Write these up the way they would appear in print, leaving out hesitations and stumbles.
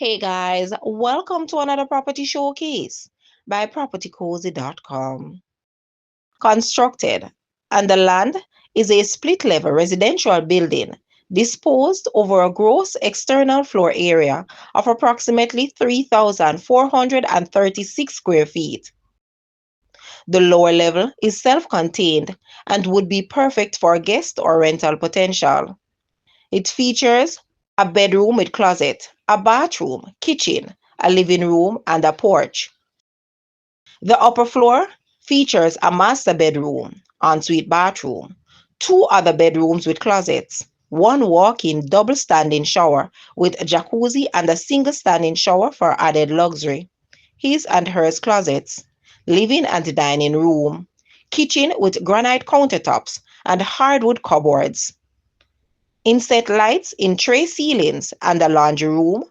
Hey guys, welcome to another property showcase by propertycozy.com. Constructed and the land is a split level residential building disposed over a gross external floor area of approximately 3,436 square feet. The lower level is self-contained and would be perfect for guest or rental potential. It features a bedroom with closet, a bathroom, kitchen, a living room, and a porch. The upper floor features a master bedroom, ensuite bathroom, two other bedrooms with closets, one walk-in double standing shower with jacuzzi and a single standing shower for added luxury, his and hers closets, living and dining room, kitchen with granite countertops and hardwood cupboards, inset lights in tray ceilings and a laundry room,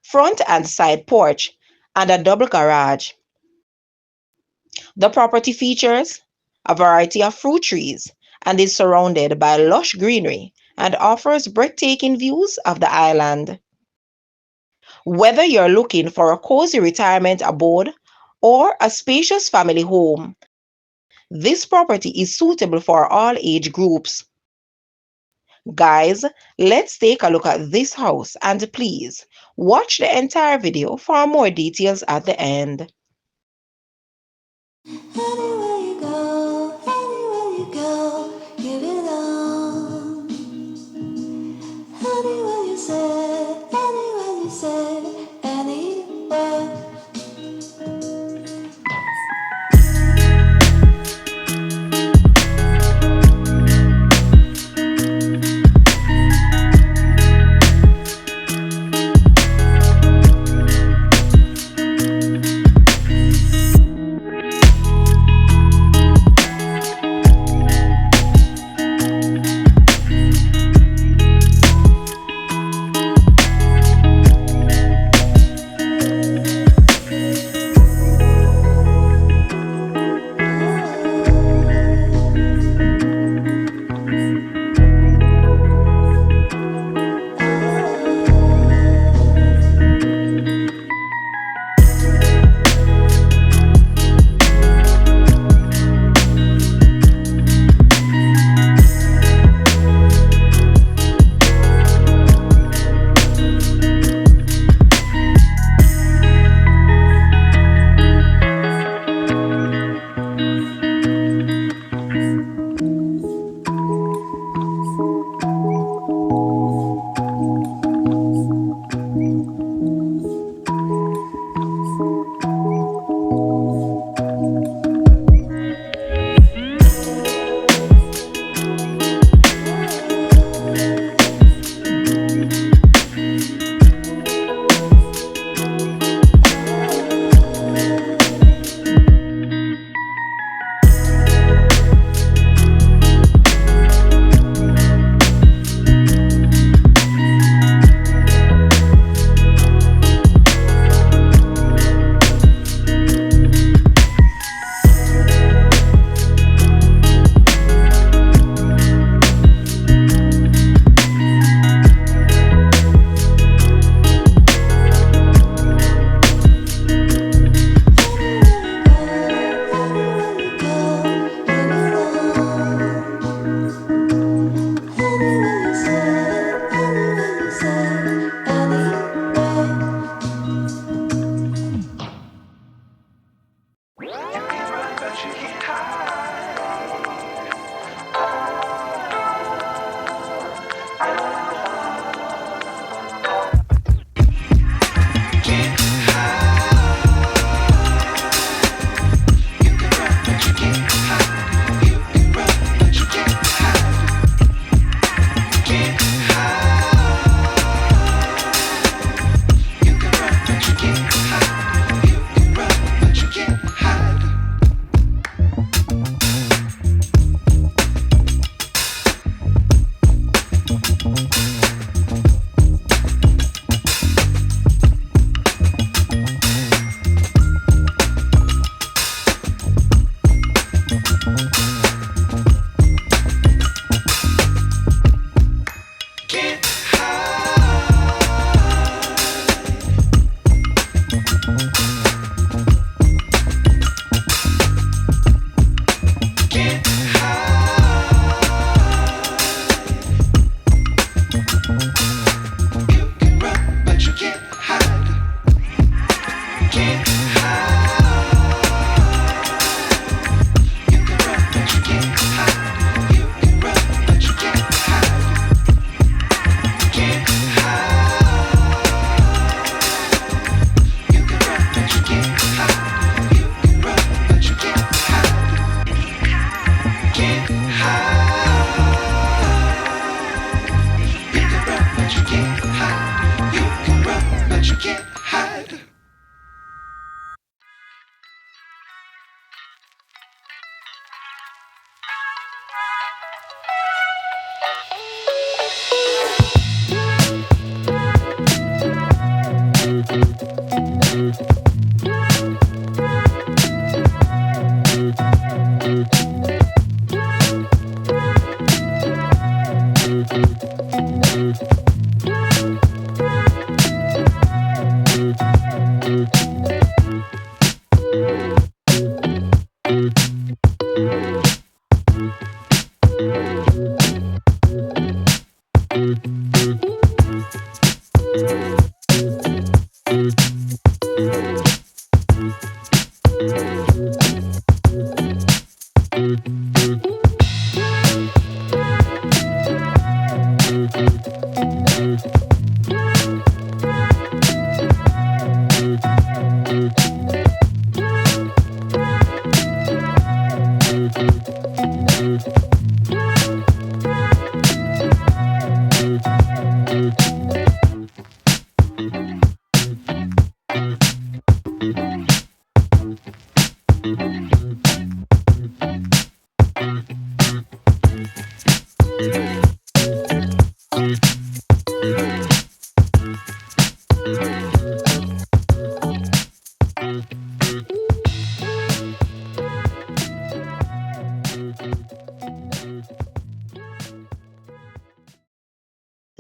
front and side porch, and a double garage. The property features a variety of fruit trees and is surrounded by lush greenery and offers breathtaking views of the island. Whether you're looking for a cozy retirement abode or a spacious family home, this property is suitable for all age groups. Guys, let's take a look at this house and please watch the entire video for more details at the end. Anywhere you go, you belong. Anywhere you say, anywhere.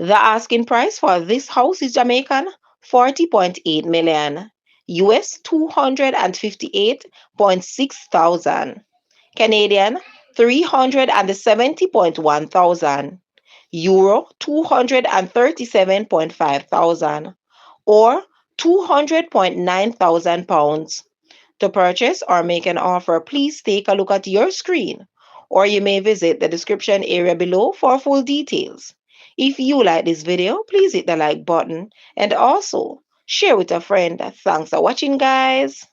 The asking price for this house is Jamaican 40.8 million, US 258.6 thousand, Canadian 370.1 thousand, Euro 237.5 thousand, or 200.9 thousand pounds. To purchase or make an offer, please take a look at your screen, or you may visit the description area below for full details. If you like this video, please hit the like button and also share with a friend. Thanks for watching, guys.